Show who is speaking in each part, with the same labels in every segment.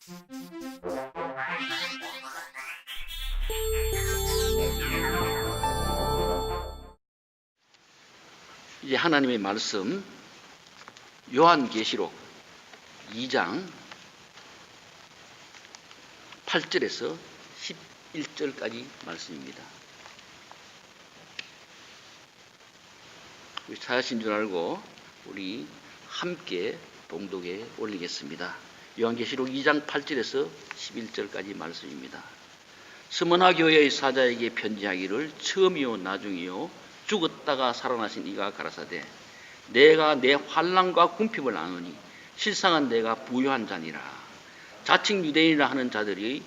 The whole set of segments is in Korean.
Speaker 1: 이제 하나님의 말씀 요한계시록 2장 8절에서 11절까지 말씀입니다. 찾으신 줄 알고 우리 함께 봉독에 올리겠습니다. 요한계시록 2장 8절에서 11절까지 말씀입니다. 스무나 교회의 사자에게 편지하기를 처음이요 나중이요 죽었다가 살아나신 이가 가라사대 내가 내 환난과 궁핍을 아노니 실상은 내가 부요한 자니라. 자칭 유대인이라 하는 자들이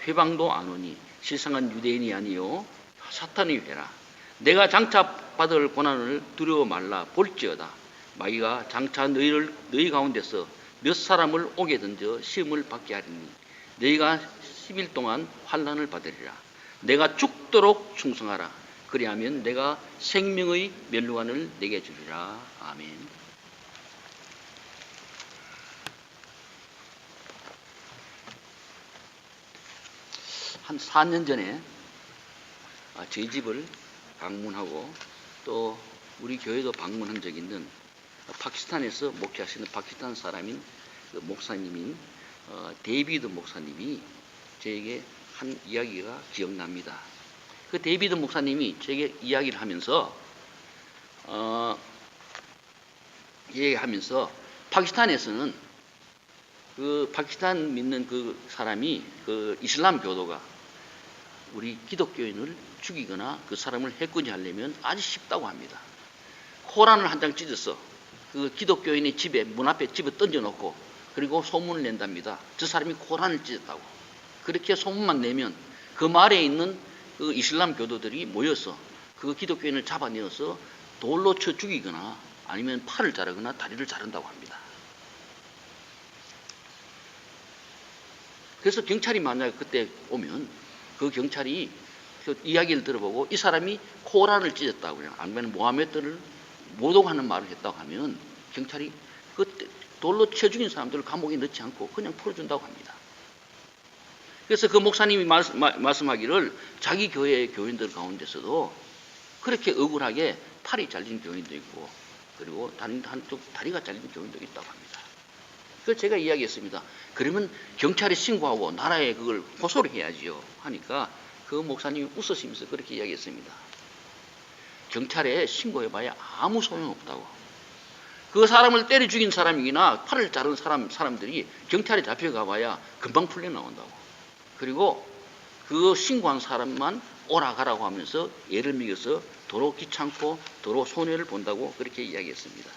Speaker 1: 회방도 아노니 실상은 유대인이 아니요 사탄의 회라. 내가 장차 받을 고난을 두려워 말라. 볼지어다 마귀가 장차 너희 가운데서 몇 사람을 옥에 던져 시험을 받게 하리니 너희가 10일 동안 환난을 받으리라. 내가 죽도록 충성하라. 그리하면 내가 생명의 멸류관을 내게 주리라. 아멘. 한 4년 전에 저희 집을 방문하고 또 우리 교회도 방문한 적이 있는 파키스탄에서 목회하시는 파키스탄 사람인 그 목사님인 데이비드 목사님이 저에게 한 이야기가 기억납니다. 그 데이비드 목사님이 저에게 이야기를 하면서 파키스탄에서는 그 파키스탄 믿는 그 사람이 그 이슬람 교도가 우리 기독교인을 죽이거나 그 사람을 해코지 하려면 아주 쉽다고 합니다. 코란을 한 장 찢어서 그 기독교인의 집에 문 앞에 집에 던져놓고 그리고 소문을 낸답니다. 저 사람이 코란을 찢었다고. 그렇게 소문만 내면 그 말에 있는 그 이슬람 교도들이 모여서 그 기독교인을 잡아내어서 돌로 쳐 죽이거나 아니면 팔을 자르거나 다리를 자른다고 합니다. 그래서 경찰이 만약에 그때 오면 그 경찰이 그 이야기를 들어보고 이 사람이 코란을 찢었다고요. 아니면 모하메드를 모독하는 말을 했다고 하면 경찰이 그 돌로 쳐 죽인 사람들을 감옥에 넣지 않고 그냥 풀어준다고 합니다. 그래서 그 목사님이 말씀하기를 자기 교회의 교인들 가운데서도 그렇게 억울하게 팔이 잘린 교인도 있고 그리고 한쪽 다리가 잘린 교인도 있다고 합니다. 그래서 제가 이야기했습니다. 그러면 경찰에 신고하고 나라에 그걸 호소를 해야지요 하니까 그 목사님이 웃으시면서 그렇게 이야기했습니다. 경찰에 신고해봐야 아무 소용없다고. 그 사람을 때려 죽인 사람이나 팔을 자른 사람들이 경찰에 잡혀가봐야 금방 풀려 나온다고. 그리고 그 신고한 사람만 오라 가라고 하면서 예를 먹여서 도로 귀찮고 도로 손해를 본다고 그렇게 이야기했습니다.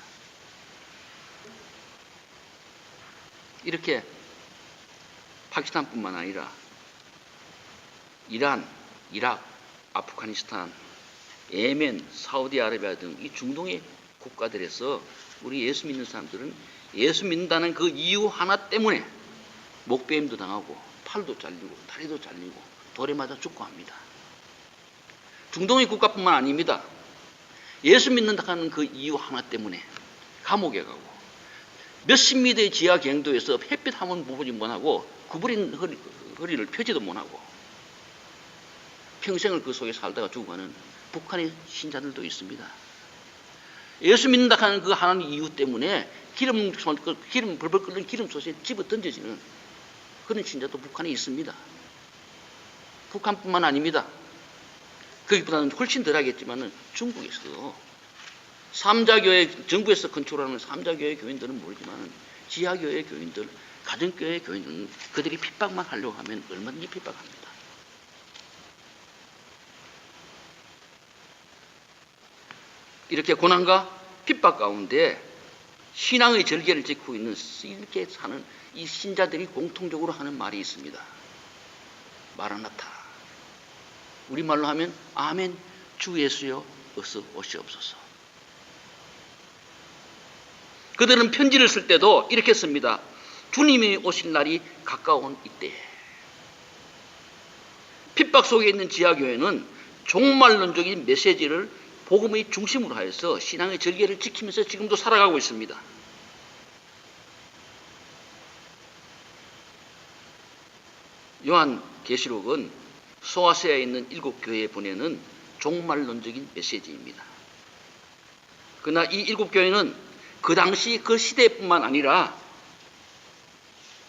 Speaker 1: 이렇게 파키스탄뿐만 아니라 이란, 이라크, 아프가니스탄, 예멘, 사우디아라비아 등 이 중동의 국가들에서 우리 예수 믿는 사람들은 예수 믿는다는 그 이유 하나 때문에 목베임도 당하고 팔도 잘리고 다리도 잘리고 돌에 맞아 죽고 합니다. 중동의 국가뿐만 아닙니다. 예수 믿는다는 그 이유 하나 때문에 감옥에 가고 몇십 미터의 지하 경도에서 햇빛 한번 보지 못하고 구부린 허리를 펴지도 못하고 평생을 그 속에 살다가 죽어가는 북한의 신자들도 있습니다. 예수 믿는다 하는 그 하나님 이유 때문에 기름 벌벌 끓는 기름 솥에 집어 던져지는 그런 신자도 북한에 있습니다. 북한뿐만 아닙니다. 거기보다는 훨씬 덜 하겠지만 중국에서 삼자교회 정부에서 컨트롤하는 삼자교회 교인들은 모르지만 지하교회 교인들, 가정교회 교인들은 그들이 핍박만 하려고 하면 얼마든지 핍박합니다. 이렇게 고난과 핍박 가운데 신앙의 절개를 지키고 있는 이렇게 사는 이 신자들이 공통적으로 하는 말이 있습니다. 마라나타. 우리말로 하면 아멘 주 예수여 어서 오시옵소서. 그들은 편지를 쓸 때도 이렇게 씁니다. 주님이 오실 날이 가까운 이때. 핍박 속에 있는 지하교회는 종말론적인 메시지를 복음의 중심으로 하여서 신앙의 절개를 지키면서 지금도 살아가고 있습니다. 요한계시록은 소아시아에 있는 7교회에 보내는 종말론적인 메시지입니다. 그러나 이 7교회는 그 당시 그 시대뿐만 아니라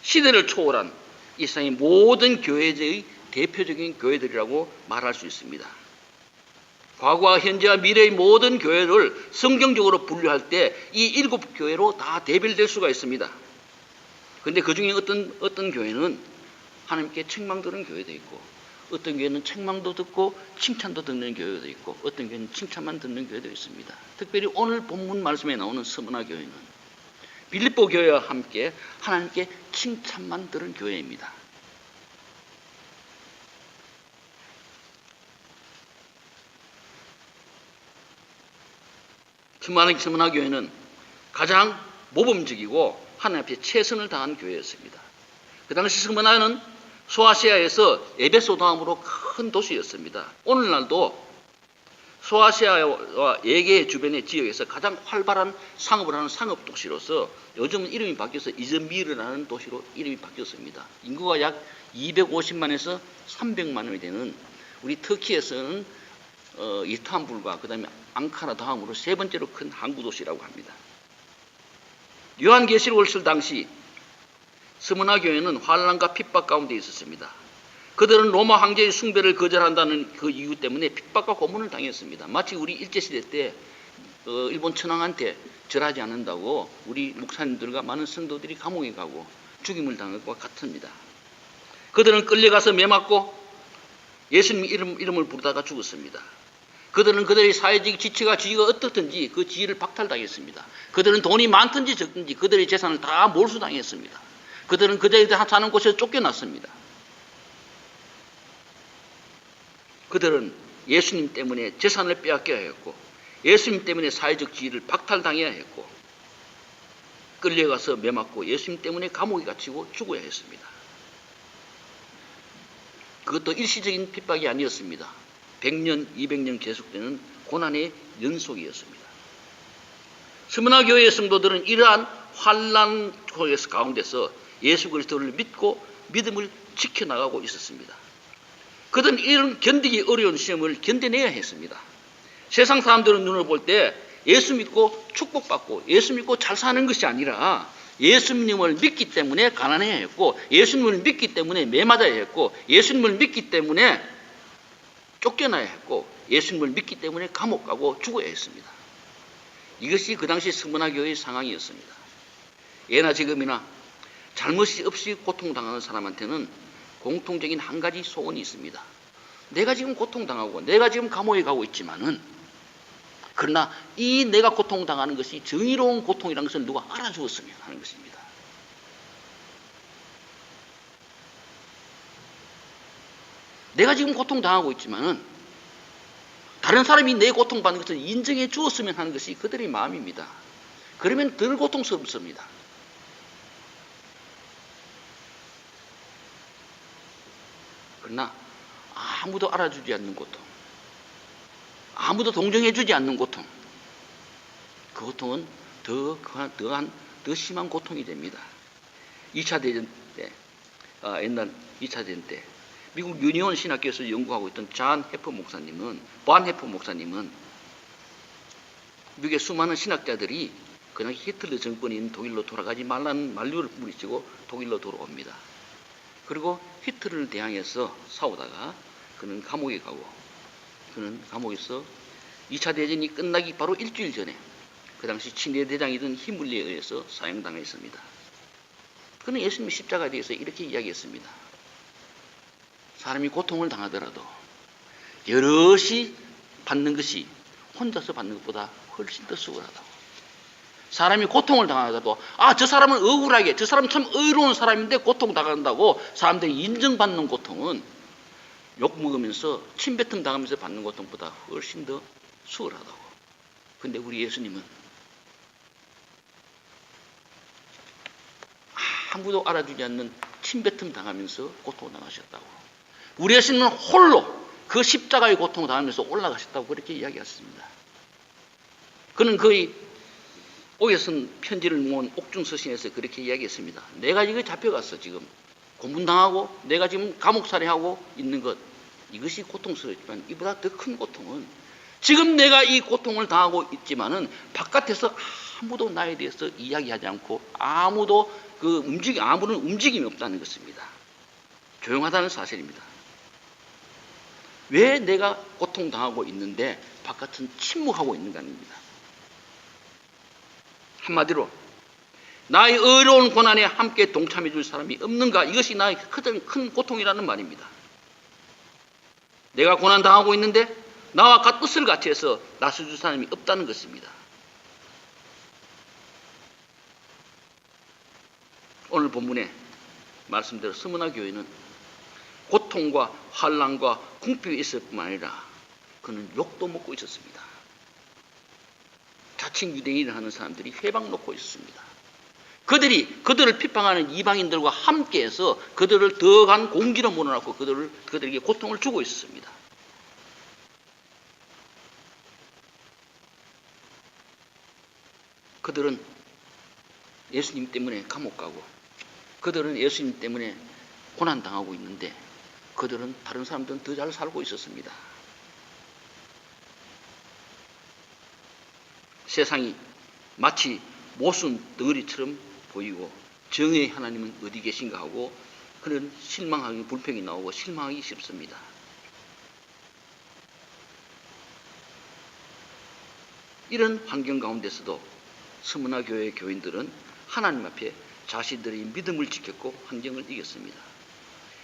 Speaker 1: 시대를 초월한 이 세상의 모든 교회제의 대표적인 교회들이라고 말할 수 있습니다. 과거와 현재와 미래의 모든 교회를 성경적으로 분류할 때 이 7교회로 다 대별될 수가 있습니다. 그런데 그 중에 어떤 교회는 하나님께 책망 들은 교회도 있고, 어떤 교회는 책망도 듣고 칭찬도 듣는 교회도 있고, 어떤 교회는 칭찬만 듣는 교회도 있습니다. 특별히 오늘 본문 말씀에 나오는 스무나 교회는 빌립보 교회와 함께 하나님께 칭찬만 들은 교회입니다. 스무나 교회는 가장 모범적이고 하나님 앞에 최선을 다한 교회였습니다. 그 당시 스무나는 소아시아에서 에베소 다음으로 큰 도시였습니다. 오늘날도 소아시아와 에게 주변의 지역에서 가장 활발한 상업을 하는 상업 도시로서 요즘은 이름이 바뀌어서 이즈미르라는 도시로 이름이 바뀌었습니다. 인구가 약 250만에서 300만이 되는 우리 터키에서는 이스탄불과 그 다음에 앙카라 다음으로 세 번째로 큰 항구 도시라고 합니다. 요한계시록을 쓸 당시 스무나 교회는 환난과 핍박 가운데 있었습니다. 그들은 로마 황제의 숭배를 거절한다는 그 이유 때문에 핍박과 고문을 당했습니다. 마치 우리 일제시대 때 일본 천황한테 절하지 않는다고 우리 목사님들과 많은 성도들이 감옥에 가고 죽임을 당한 것과 같습니다. 그들은 끌려가서 매맞고 예수님 이름을 부르다가 죽었습니다. 그들은 그들의 사회적 지위가 어떻든지 그 지위를 박탈당했습니다. 그들은 돈이 많든지 적든지 그들의 재산을 다 몰수당했습니다. 그들은 그들이 사는 곳에서 쫓겨났습니다. 그들은 예수님 때문에 재산을 빼앗겨야 했고, 예수님 때문에 사회적 지위를 박탈당해야 했고, 끌려가서 매맞고 예수님 때문에 감옥에 갇히고 죽어야 했습니다. 그것도 일시적인 핍박이 아니었습니다. 100년, 200년 계속되는 고난의 연속이었습니다. 스무나 교회의 성도들은 이러한 환난 가운데서 예수 그리스도를 믿고 믿음을 지켜나가고 있었습니다. 그들은 이런 견디기 어려운 시험을 견뎌내야 했습니다. 세상 사람들은 눈을 볼 때 예수 믿고 축복받고 예수 믿고 잘 사는 것이 아니라 예수님을 믿기 때문에 가난해야 했고, 예수님을 믿기 때문에 매맞아야 했고, 예수님을 믿기 때문에 쫓겨나야 했고, 예수님을 믿기 때문에 감옥 가고 죽어야 했습니다. 이것이 그 당시 스무나 교회의 상황이었습니다. 예나 지금이나 잘못이 없이 고통당하는 사람한테는 공통적인 한 가지 소원이 있습니다. 내가 지금 고통당하고 내가 지금 감옥에 가고 있지만은, 그러나 이 내가 고통당하는 것이 정의로운 고통이라는 것을 누가 알아주었으면 하는 것입니다. 내가 지금 고통당하고 있지만은 다른 사람이 내 고통받는 것을 인정해 주었으면 하는 것이 그들의 마음입니다. 그러면 덜 고통스럽습니다. 그러나 아무도 알아주지 않는 고통, 아무도 동정해 주지 않는 고통, 그 고통은 더 심한 고통이 됩니다. 2차 대전 때, 옛날 2차 대전 때 미국 유니온 신학교에서 연구하고 있던 반 해퍼 목사님은 미국의 수많은 신학자들이 그냥 히틀러 정권이 있는 독일로 돌아가지 말라는 만류를 물리치고 독일로 돌아옵니다. 그리고 히틀러를 대항해서 싸우다가 그는 감옥에 가고, 그는 감옥에서 2차 대전이 끝나기 바로 일주일 전에 그 당시 친위대장이던 히물리에 의해서 사형당했습니다. 그는 예수님 십자가에 대해서 이렇게 이야기했습니다. 사람이 고통을 당하더라도 여럿이 받는 것이 혼자서 받는 것보다 훨씬 더 수월하다고. 사람이 고통을 당하더라도 저 사람은 억울하게, 저 사람은 참 의로운 사람인데 고통당한다고 사람들이 인정받는 고통은 욕먹으면서 침뱉음 당하면서 받는 고통보다 훨씬 더 수월하다고. 근데 우리 예수님은 아무도 알아주지 않는 침뱉음 당하면서 고통을 당하셨다고. 우리 예수님은 홀로 그 십자가의 고통을 당하면서 올라가셨다고 그렇게 이야기했습니다. 그는 거의 옥에 쓴 편지를 모은 옥중서신에서 그렇게 이야기했습니다. 내가 이거 잡혀갔어 지금. 고문당하고 내가 지금 감옥살이하고 있는 것, 이것이 고통스럽지만 이보다 더 큰 고통은 지금 내가 이 고통을 당하고 있지만은 바깥에서 아무도 나에 대해서 이야기하지 않고 아무도 아무런 움직임이 없다는 것입니다. 조용하다는 사실입니다. 왜 내가 고통당하고 있는데 바깥은 침묵하고 있는가 합니다. 한마디로 나의 어려운 고난에 함께 동참해 줄 사람이 없는가, 이것이 나의 가장 큰 고통이라는 말입니다. 내가 고난당하고 있는데 나와 뜻을 같이 해서 나서줄 사람이 없다는 것입니다. 오늘 본문에 말씀대로 스무나 교회는 고통과 환난과 궁핍이 있을 뿐만 아니라 그는 욕도 먹고 있었습니다. 자칭 유대인을 하는 사람들이 회방 놓고 있었습니다. 그들을 비판하는 이방인들과 함께해서 그들을 더한 공기로 몰아넣고 그들에게 고통을 주고 있었습니다. 그들은 예수님 때문에 감옥 가고 그들은 예수님 때문에 고난당하고 있는데 그들은 다른 사람들은 더 잘 살고 있었습니다. 세상이 마치 모순 덩어리처럼 보이고 정의의 하나님은 어디 계신가 하고 그런 실망하기, 불평이 나오고 실망하기 쉽습니다. 이런 환경 가운데서도 스무나 교회의 교인들은 하나님 앞에 자신들의 믿음을 지켰고 환경을 이겼습니다.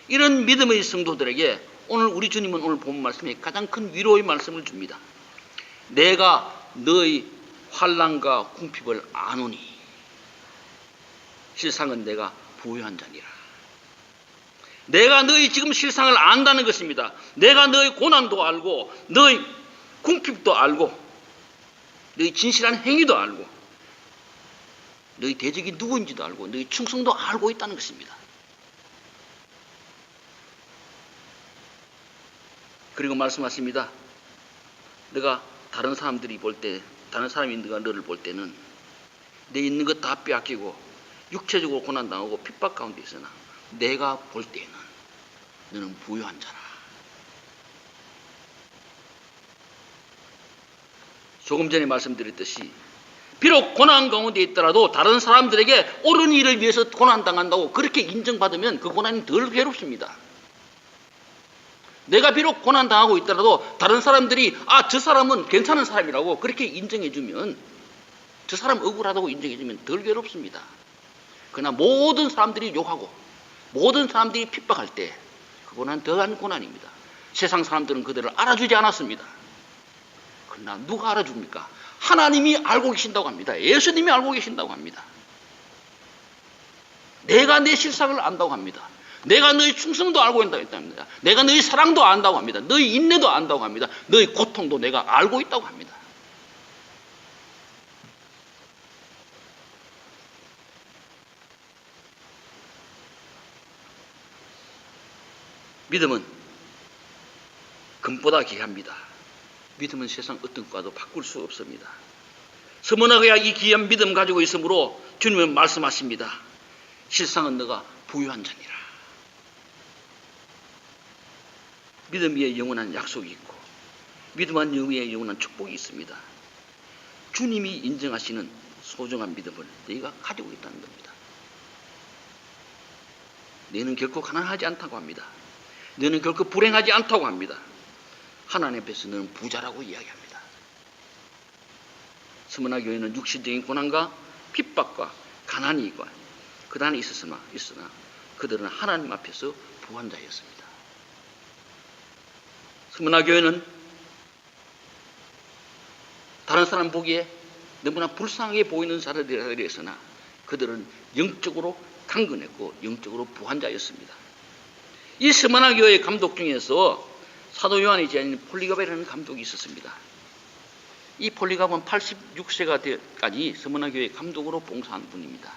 Speaker 1: 이런 믿음의 성도들에게 오늘 우리 주님은 오늘 본 말씀에 가장 큰 위로의 말씀을 줍니다. 내가 너의 환난과 궁핍을 아노니 실상은 내가 부유한 자니라. 내가 너의 지금 실상을 안다는 것입니다. 내가 너의 고난도 알고 너의 궁핍도 알고 너의 진실한 행위도 알고 너의 대적이 누구인지도 알고 너의 충성도 알고 있다는 것입니다. 그리고 말씀하십니다. 너가 다른 사람이 너가 너를 볼 때는 내 있는 것 다 빼앗기고 육체적으로 고난당하고 핍박 가운데 있으나 내가 볼 때는 너는 부유한 자라. 조금 전에 말씀드렸듯이 비록 고난 가운데 있더라도 다른 사람들에게 옳은 일을 위해서 고난당한다고 그렇게 인정받으면 그 고난이 덜 괴롭습니다. 내가 비록 고난당하고 있더라도 다른 사람들이 저 사람은 괜찮은 사람이라고 그렇게 인정해주면 저 사람 억울하다고 인정해주면 덜 괴롭습니다. 그러나 모든 사람들이 욕하고 모든 사람들이 핍박할 때 그 고난은 더한 고난입니다. 세상 사람들은 그들을 알아주지 않았습니다. 그러나 누가 알아줍니까? 하나님이 알고 계신다고 합니다. 예수님이 알고 계신다고 합니다. 내가 내 실상을 안다고 합니다. 내가 너의 충성도 알고 있다고 합니다. 내가 너의 사랑도 안다고 합니다. 너의 인내도 안다고 합니다. 너의 고통도 내가 알고 있다고 합니다. 믿음은 금보다 귀합니다. 믿음은 세상 어떤 과도 바꿀 수 없습니다. 스무나 교회가 이 귀한 믿음 가지고 있으므로 주님은 말씀하십니다. 실상은 너가 부유한 자니라. 믿음 위에 영원한 약속이 있고 믿음 위에 영원한 축복이 있습니다. 주님이 인정하시는 소중한 믿음을 너희가 가지고 있다는 겁니다. 너희는 결코 가난하지 않다고 합니다. 너희는 결코 불행하지 않다고 합니다. 하나님 앞에서 너는 부자라고 이야기합니다. 스무나 교회는 육신적인 고난과 핍박과 가난이 그단에 있으나 그들은 하나님 앞에서 부한 자였습니다. 스무나 교회는 다른 사람 보기에 너무나 불쌍하게 보이는 사람들이었으나 그들은 영적으로 강건했고 영적으로 부한 자였습니다. 이 스무나 교회의 감독 중에서 사도 요한의 제자인 폴리갑이라는 감독이 있었습니다. 이 폴리갑은 86세까지 스무나 교회 감독으로 봉사한 분입니다.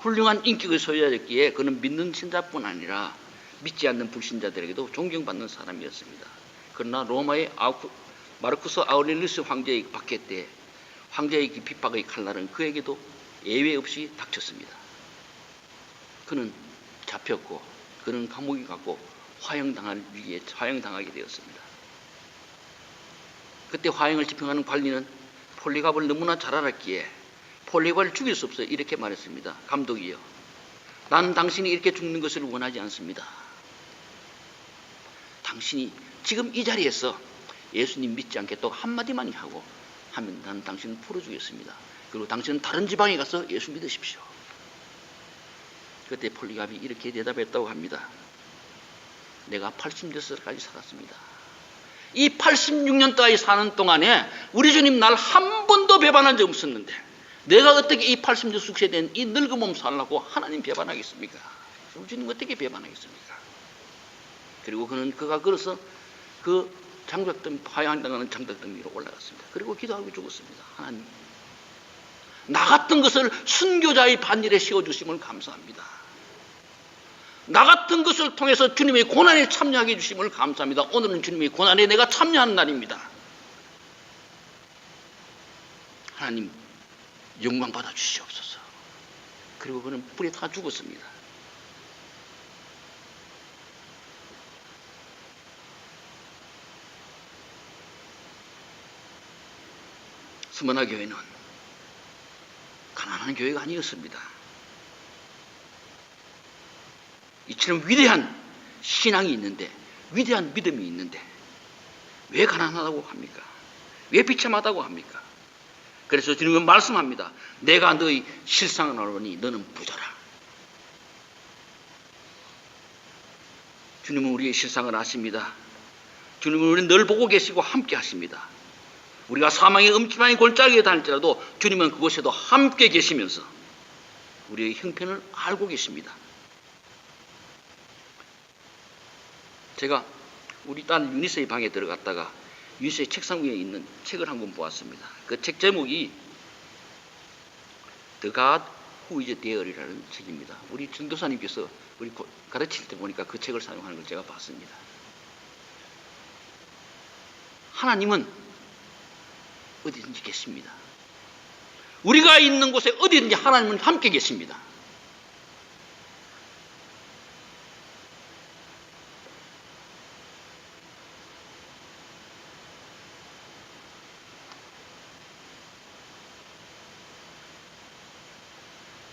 Speaker 1: 훌륭한 인격을 소유하였기에 그는 믿는 신자뿐 아니라 믿지 않는 불신자들에게도 존경받는 사람이었습니다. 그러나 로마의 마르쿠스 아우렐리우스 황제의 박해 때 황제의 핍박의 칼날은 그에게도 예외 없이 닥쳤습니다. 그는 잡혔고 그는 감옥에 갔고 화형당할 위기에 화형당하게 되었습니다. 그때 화형을 집행하는 관리는 폴리갑을 너무나 잘 알았기에 폴리갑을 죽일 수 없어 이렇게 말했습니다. 감독이여, 나는 당신이 이렇게 죽는 것을 원하지 않습니다. 당신이 지금 이 자리에서 예수님 믿지 않겠다고 한마디만 하고 하면 나는 당신을 풀어주겠습니다. 그리고 당신은 다른 지방에 가서 예수 믿으십시오. 그때 폴리갑이 이렇게 대답했다고 합니다. 내가 86살까지 살았습니다. 이 86년까지 사는 동안에 우리 주님 날 한 번도 배반한 적 없었는데 내가 어떻게 이 86세 된 이 늙은 몸 살라고 하나님 배반하겠습니까? 우리 주님 어떻게 배반하겠습니까? 그리고 그가 걸어서 그 장작등, 화형당하는 장작등 위로 올라갔습니다. 그리고 기도하고 죽었습니다. 하나님, 나 같은 것을 순교자의 반일에 씌워주심을 감사합니다. 나 같은 것을 통해서 주님의 고난에 참여하게 해주심을 감사합니다. 오늘은 주님의 고난에 내가 참여하는 날입니다. 하나님, 영광 받아 주시옵소서. 그리고 그는 불에 타 죽었습니다. 스머나 교회는 가난한 교회가 아니었습니다. 이처럼 위대한 신앙이 있는데, 위대한 믿음이 있는데 왜 가난하다고 합니까? 왜 비참하다고 합니까? 그래서 주님은 말씀합니다. 내가 너희 실상을 알으니 너는 부자라. 주님은 우리의 실상을 아십니다. 주님은 우리를 늘 보고 계시고 함께 하십니다. 우리가 사망의 음침한 골짜기에 다닐지라도 주님은 그곳에도 함께 계시면서 우리의 형편을 알고 계십니다. 제가 우리 딸 유니스의 방에 들어갔다가 유니스의 책상 위에 있는 책을 한 권 보았습니다. 그 책 제목이 The God Who is There이라는 책입니다. 우리 전도사님께서 우리 가르칠 때 보니까 그 책을 사용하는 걸 제가 봤습니다. 하나님은 어디든지 계십니다. 우리가 있는 곳에 어디든지 하나님은 함께 계십니다.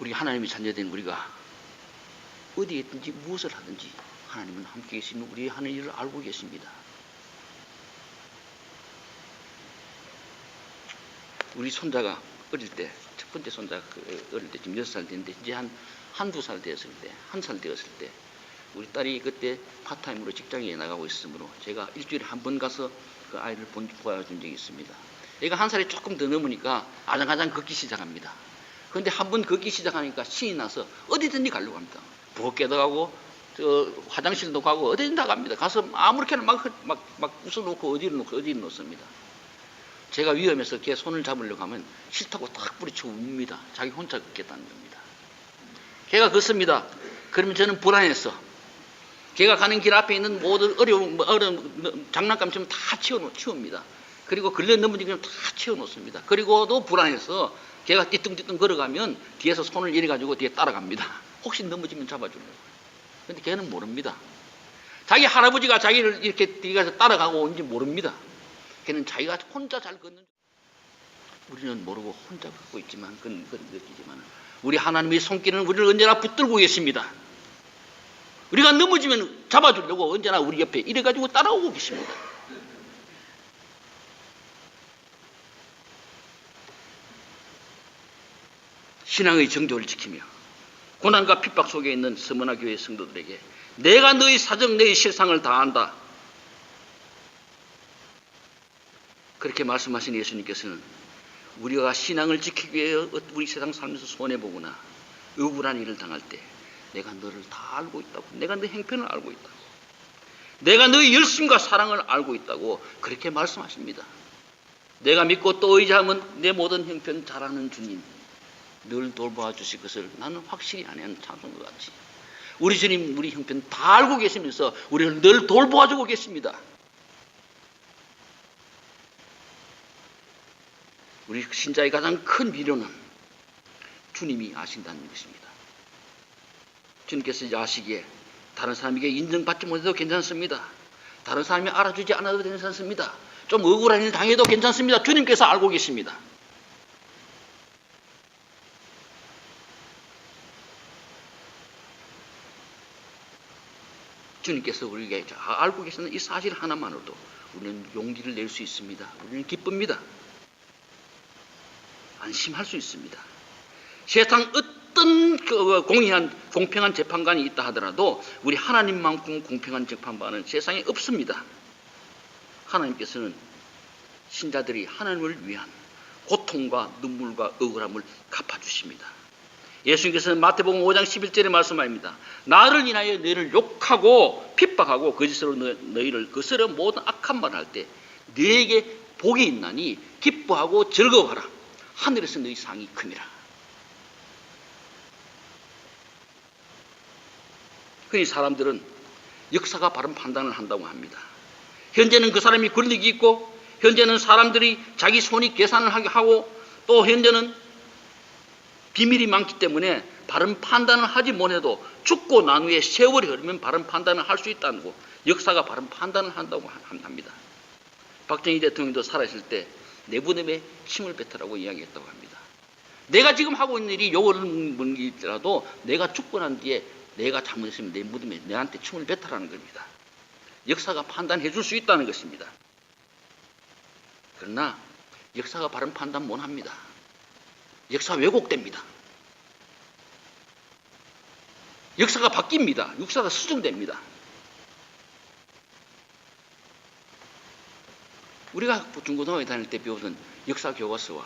Speaker 1: 우리 하나님의 자녀된 우리가 어디에 있든지 무엇을 하든지 하나님은 함께 계시면 우리의 하는 일을 알고 계십니다. 우리 손자가 어릴 때, 첫 번째 손자가 어릴 때 지금 6살 됐는데 이제 한두 살 되었을 때, 1살 되었을 때 우리 딸이 그때 파트타임으로 직장에 나가고 있으므로 제가 일주일에 한 번 가서 그 아이를 보아준 적이 있습니다. 얘가 1살이 조금 더 넘으니까 아장아장 걷기 시작합니다. 그런데 한 번 걷기 시작하니까 신이 나서 어디든지 가려고 합니다. 부엌에도 가고 화장실도 가고 어디든 다 갑니다. 가서 아무렇게나 막 웃어놓고 어디를 놓습니다. 제가 위험해서 걔 손을 잡으려고 하면 싫다고 딱 뿌리치고 웁니다. 자기 혼자 걷겠다는 겁니다. 걔가 걷습니다. 그러면 저는 불안해서 걔가 가는 길 앞에 있는 모든 어려운 장난감처럼 다 치웁니다. 그리고 걸려 넘어지면 다 치워놓습니다. 그리고도 불안해서 걔가 띠뚱띠뚱 걸어가면 뒤에서 손을 이래가지고 뒤에 따라갑니다. 혹시 넘어지면 잡아주려고. 그런데 걔는 모릅니다. 자기 할아버지가 자기를 이렇게 뒤가서 따라가고 온지 모릅니다. 걔는 자기가 혼자 잘 걷는, 우리는 모르고 혼자 걷고 있지만 그건 느끼지만 우리 하나님의 손길은 우리를 언제나 붙들고 계십니다. 우리가 넘어지면 잡아주려고 언제나 우리 옆에 이래가지고 따라오고 계십니다. 신앙의 정조를 지키며 고난과 핍박 속에 있는 서머나 교회 성도들에게 내가 너희 사정, 너희 실상을 다 안다. 그렇게 말씀하신 예수님께서는 우리가 신앙을 지키기 위해 우리 세상 살면서 손해보거나 억울한 일을 당할 때 내가 너를 다 알고 있다고, 내가 너 형편을 알고 있다고, 내가 너의 열심과 사랑을 알고 있다고 그렇게 말씀하십니다. 내가 믿고 또 의지하면 내 모든 형편 잘 아는 주님, 늘 돌보아 주실 것을 나는 확실히 아는 찬송과 같이 우리 주님 우리 형편 다 알고 계시면서 우리를 늘 돌보아 주고 계십니다. 우리 신자의 가장 큰 미련은 주님이 아신다는 것입니다. 주님께서 아시기에 다른 사람에게 인정받지 못해도 괜찮습니다. 다른 사람이 알아주지 않아도 괜찮습니다. 좀 억울한 일 당해도 괜찮습니다. 주님께서 알고 계십니다. 주님께서 우리에게 알고 계시는 이 사실 하나만으로도 우리는 용기를 낼 수 있습니다. 우리는 기쁩니다. 안심할 수 있습니다. 세상 어떤 공평한 재판관이 있다 하더라도 우리 하나님만큼 공평한 재판관은 세상에 없습니다. 하나님께서는 신자들이 하나님을 위한 고통과 눈물과 억울함을 갚아주십니다. 예수님께서는 마태복음 5장 11절에 말씀합니다. 나를 인하여 너희를 욕하고 핍박하고 거짓으로 너희를 거스려 모든 악한 말을 할 때 너희에게 복이 있나니 기뻐하고 즐거워하라. 하늘에서 너희 상이 큼이라. 흔히 사람들은 역사가 바른 판단을 한다고 합니다. 현재는 그 사람이 권력이 있고, 현재는 사람들이 자기 손이 계산을 하고, 또 현재는 비밀이 많기 때문에 바른 판단을 하지 못해도 죽고 난 후에 세월이 흐르면 바른 판단을 할 수 있다는 거, 역사가 바른 판단을 한다고 합니다. 박정희 대통령도 살아있을 때 내 무덤에 침을 뱉으라고 이야기했다고 합니다. 내가 지금 하고 있는 일이 욕을 먹는 일이라도 내가 죽고 난 뒤에 내가 잘못했으면 내 무덤에 내한테 침을 뱉으라는 겁니다. 역사가 판단해 줄 수 있다는 것입니다. 그러나 역사가 바른 판단 못합니다. 역사 왜곡됩니다. 역사가 바뀝니다. 역사가 수정됩니다. 우리가 중고등학교 다닐 때 배우던 역사 교과서와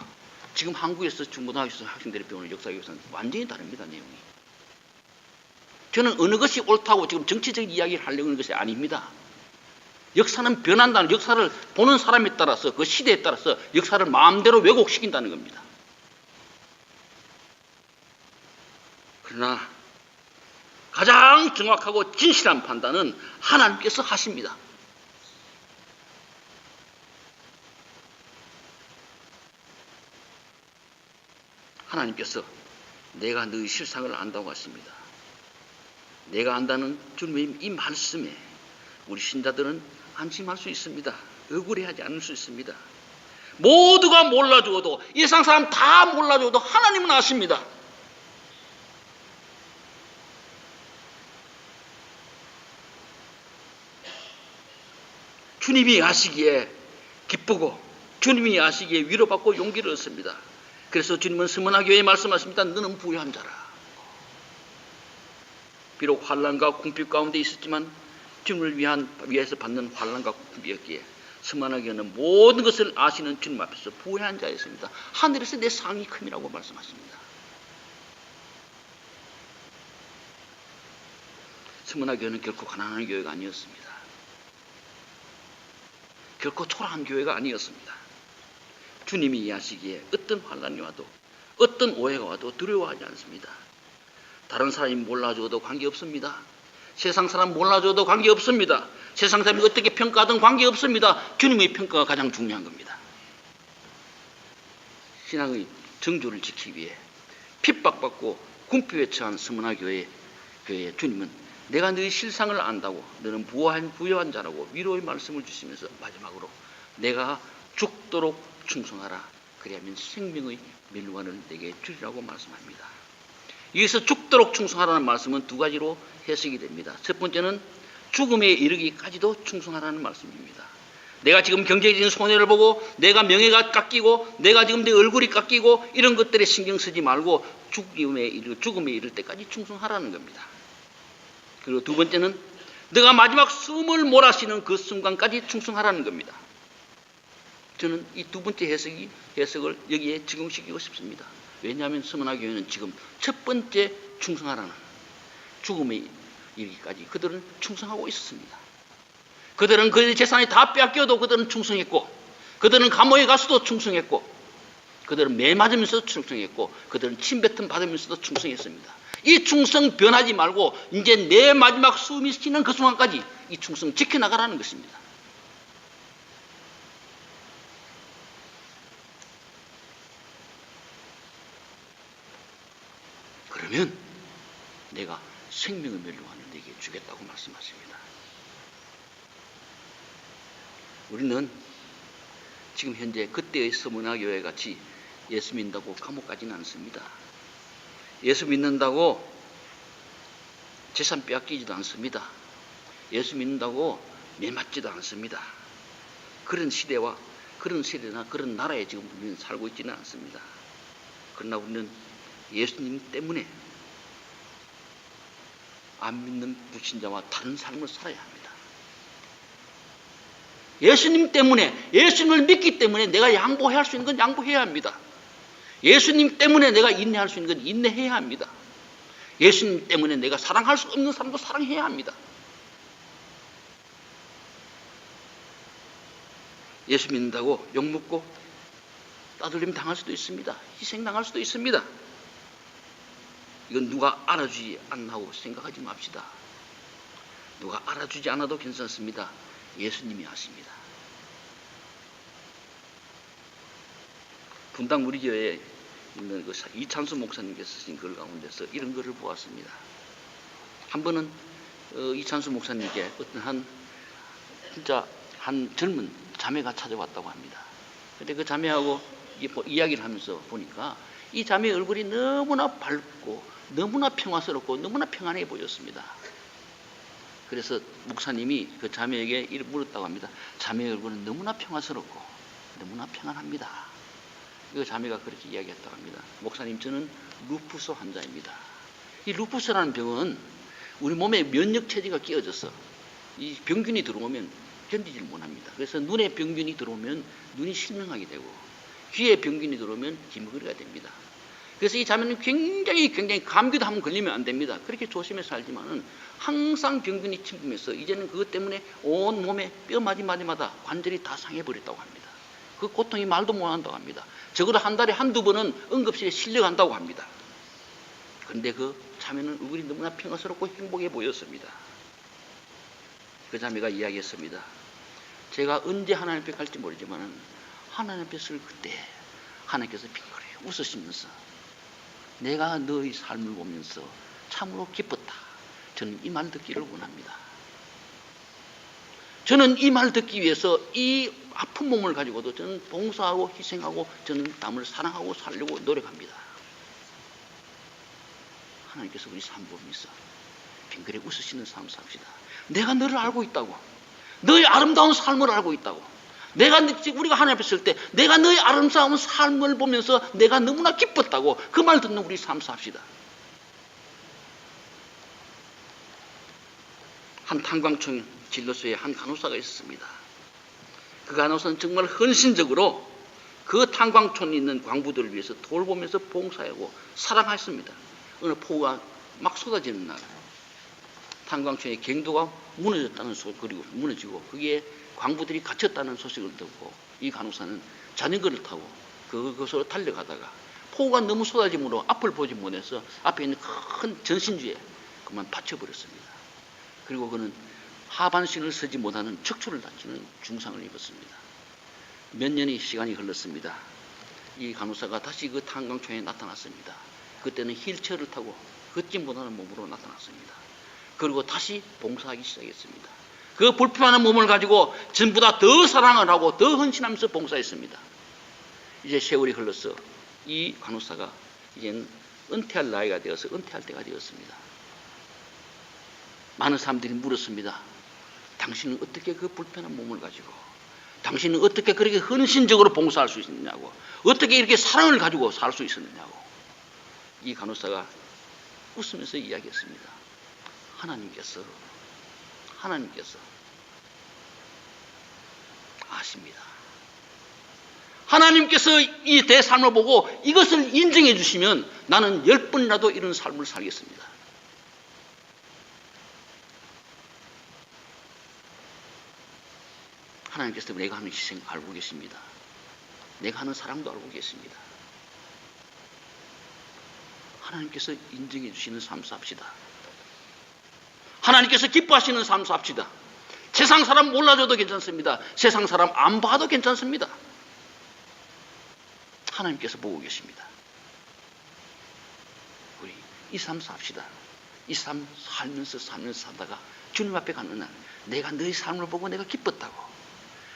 Speaker 1: 지금 한국에서 중고등학교 학생들이 배우는 역사 교과서는 완전히 다릅니다. 내용이. 저는 어느 것이 옳다고 지금 정치적인 이야기를 하려고 하는 것이 아닙니다. 역사는 변한다는, 역사를 보는 사람에 따라서 그 시대에 따라서 역사를 마음대로 왜곡시킨다는 겁니다. 그러나 가장 정확하고 진실한 판단은 하나님께서 하십니다. 하나님께서 내가 너희 실상을 안다고 하십니다. 내가 안다는 주님의 이 말씀에 우리 신자들은 안심할 수 있습니다. 억울해하지 않을 수 있습니다. 모두가 몰라주어도, 이 세상 사람 다 몰라주어도 하나님은 아십니다. 주님이 아시기에 기쁘고 주님이 아시기에 위로받고 용기를 얻습니다. 그래서 주님은 스무나 교회에 말씀하십니다. 너는 부유한 자라. 비록 환난과 궁핍 가운데 있었지만 주님을 위해서 받는 환난과 궁핍이었기에 스무나 교회는 모든 것을 아시는 주님 앞에서 부유한 자였습니다. 하늘에서 내 상이 큼이라고 말씀하십니다. 스무나 교회는 결코 가난한 교회가 아니었습니다. 결코 초라한 교회가 아니었습니다. 주님이 이해하시기에 어떤 환난이 와도 어떤 오해가 와도 두려워하지 않습니다. 다른 사람이 몰라줘도 관계없습니다. 세상 사람 몰라줘도 관계없습니다. 세상 사람이 어떻게 평가하든 관계없습니다. 주님의 평가가 가장 중요한 겁니다. 신앙의 정조를 지키기 위해 핍박받고 궁핍에 처한 스무나 교회의 주님은 내가 너희 실상을 안다고 너는 부유한 자라고 위로의 말씀을 주시면서 마지막으로 내가 죽도록 충성하라. 그리하면 생명의 멸관을 내게 주리라고 말씀합니다. 여기서 죽도록 충성하라는 말씀은 두 가지로 해석이 됩니다. 첫 번째는 죽음에 이르기까지도 충성하라는 말씀입니다. 내가 지금 경제적인 손해를 보고 내가 명예가 깎이고 내가 지금 내 얼굴이 깎이고 이런 것들에 신경 쓰지 말고 죽음에 이를 때까지 충성하라는 겁니다. 그리고 두 번째는 내가 마지막 숨을 몰아쉬는 그 순간까지 충성하라는 겁니다. 저는 이 두 번째 해석을 여기에 적용시키고 싶습니다. 왜냐하면 스무나 교회는 지금 첫 번째 충성하라는 죽음에 이르기까지 그들은 충성하고 있었습니다. 그들은 그들의 재산이 다 빼앗겨도 그들은 충성했고, 그들은 감옥에 가서도 충성했고, 그들은 매 맞으면서도 충성했고, 그들은 침뱉음 받으면서도 충성했습니다. 이 충성 변하지 말고 이제 내 마지막 숨이 쉬는 그 순간까지 이 충성 지켜나가라는 것입니다. 그러면 내가 생명의 멸류관을 네게 주겠다고 말씀하십니다. 우리는 지금 현재 그때의 서문화 교회 같이 예수 믿는다고 감옥 가지는 않습니다. 예수 믿는다고 재산 빼앗기지도 않습니다. 예수 믿는다고 매맞지도 않습니다. 그런 시대와 그런 세대나 그런 나라에 지금 우리는 살고 있지는 않습니다. 그러나 우리는 예수님 때문에 안 믿는 불신자와 다른 삶을 살아야 합니다. 예수님 때문에, 예수님을 믿기 때문에 내가 양보해야 할 수 있는 건 양보해야 합니다. 예수님 때문에 내가 인내할 수 있는 건 인내해야 합니다. 예수님 때문에 내가 사랑할 수 없는 사람도 사랑해야 합니다. 예수 믿는다고 욕먹고 따돌림 당할 수도 있습니다. 희생당할 수도 있습니다. 이건 누가 알아주지 않나고 생각하지 맙시다. 누가 알아주지 않아도 괜찮습니다. 예수님이 하십니다. 분당 우리 교회에 있는 그 이찬수 목사님께서 쓰신 글 가운데서 이런 글을 보았습니다. 한 번은 이찬수 목사님께 어떤 한 젊은 자매가 찾아왔다고 합니다. 그런데 그 자매하고 이야기를 하면서 보니까 이 자매의 얼굴이 너무나 밝고 너무나 평화스럽고 너무나 평안해 보였습니다. 그래서 목사님이 그 자매에게 이렇게 물었다고 합니다. 자매의 얼굴은 너무나 평화스럽고 너무나 평안합니다. 그 자매가 그렇게 이야기했다고 합니다. 목사님, 저는 루푸스 환자입니다. 이 루푸스라는 병은 우리 몸에 면역 체제가 끼어져서 이 병균이 들어오면 견디질 못합니다. 그래서 눈에 병균이 들어오면 눈이 실명하게 되고 귀에 병균이 들어오면 기머거리가 됩니다. 그래서 이 자매는 굉장히 감기도 한번 걸리면 안 됩니다. 그렇게 조심해서 살지만은 항상 병균이 침범해서 이제는 그것 때문에 온 몸에 뼈 마디마디마다 관절이 다 상해버렸다고 합니다. 그 고통이 말도 못한다고 합니다. 적어도 한 달에 한두 번은 응급실에 실려간다고 합니다. 그런데 그 자매는 얼굴이 너무나 평화스럽고 행복해 보였습니다. 그 자매가 이야기했습니다. 제가 언제 하나님 앞에 갈지 모르지만 하나님 앞에 설 그때 하나님께서 빙그레 웃으시면서 내가 너의 삶을 보면서 참으로 기뻤다. 저는 이 말 듣기를 원합니다. 저는 이 말 듣기 위해서 이 아픈 몸을 가지고도 저는 봉사하고 희생하고 저는 남을 사랑하고 살려고 노력합니다. 하나님께서 우리 삶 보면서 빙그레 웃으시는 삶 삽시다. 내가 너를 알고 있다고. 너의 아름다운 삶을 알고 있다고. 우리가 하나님 앞에 있을 때 내가 너의 아름다운 삶을 보면서 내가 너무나 기뻤다고 그 말 듣는 우리 삶 삽시다. 한 탄광촌 진로소에 한 간호사가 있었습니다. 그 간호사는 정말 헌신적으로 그 탄광촌에 있는 광부들을 위해서 돌보면서 봉사하고 사랑했습니다. 어느 폭우가 막 쏟아지는 날 탄광촌의 갱도가 무너졌다는 그리고 무너지고 거기에 광부들이 갇혔다는 소식을 듣고 이 간호사는 자전거를 타고 그곳으로 달려가다가 폭우가 너무 쏟아짐으로 앞을 보지 못해서 앞에 있는 큰 전신주에 그만 받쳐버렸습니다. 그리고 그는 하반신을 서지 못하는 척추를 다치는 중상을 입었습니다. 몇 년의 시간이 흘렀습니다. 이 간호사가 다시 그 탄광촌에 나타났습니다. 그때는 휠체어를 타고 걷지 못하는 몸으로 나타났습니다. 그리고 다시 봉사하기 시작했습니다. 그 불편한 몸을 가지고 전보다 더 사랑을 하고 더 헌신하면서 봉사했습니다. 이제 세월이 흘러서 이 간호사가 이제는 은퇴할 나이가 되어서 은퇴할 때가 되었습니다. 많은 사람들이 물었습니다. 당신은 어떻게 그 불편한 몸을 가지고 당신은 어떻게 그렇게 헌신적으로 봉사할 수 있느냐고 어떻게 이렇게 사랑을 가지고 살 수 있었느냐고 이 간호사가 웃으면서 이야기했습니다. 하나님께서 아십니다. 하나님께서 이 대삶을 보고 이것을 인정해 주시면 나는 10번이라도 이런 삶을 살겠습니다. 하나님께서 내가 하는 희생 알고 계십니다. 내가 하는 사랑도 알고 계십니다. 하나님께서 인정해 주시는 삶 삽시다. 하나님께서 기뻐하시는 삶 삽시다. 세상 사람 몰라줘도 괜찮습니다. 세상 사람 안 봐도 괜찮습니다. 하나님께서 보고 계십니다. 우리 이 삶 삽시다. 이 삶 살면서 살다가 주님 앞에 가는 날 내가 너희 삶을 보고 내가 기뻤다고,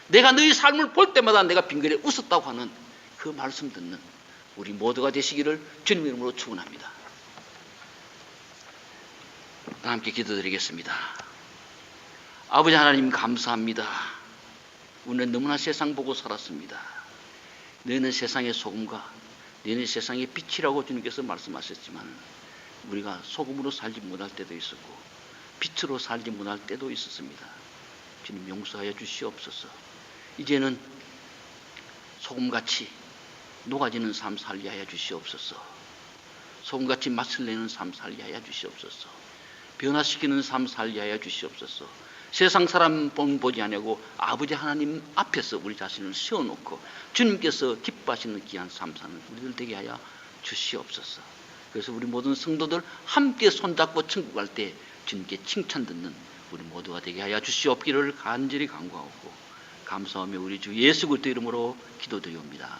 Speaker 1: 내가 너희 삶을 볼 때마다 내가 빙그레 웃었다고 하는 그 말씀 듣는 우리 모두가 되시기를 주님 이름으로 축원합니다. 다 함께 기도드리겠습니다. 아버지 하나님 감사합니다. 우리는 너무나 세상 보고 살았습니다. 너희는 세상의 소금과 너희는 세상의 빛이라고 주님께서 말씀하셨지만 우리가 소금으로 살지 못할 때도 있었고 빛으로 살지 못할 때도 있었습니다. 주님 용서하여 주시옵소서. 이제는 소금같이 녹아지는 삶 살게 하여 주시옵소서. 소금같이 맛을 내는 삶 살게 하여 주시옵소서. 변화시키는 삶 살게 하여 주시옵소서. 세상 사람 보지 아니하고 아버지 하나님 앞에서 우리 자신을 세워놓고 주님께서 기뻐하시는 귀한 삶 사는 우리들 되게 하여 주시옵소서. 그래서 우리 모든 성도들 함께 손잡고 천국 갈 때 주님께 칭찬 듣는 우리 모두가 되게 하여 주시옵기를 간절히 간구하고 감사하며 우리 주 예수 그리스도 이름으로 기도드리옵니다.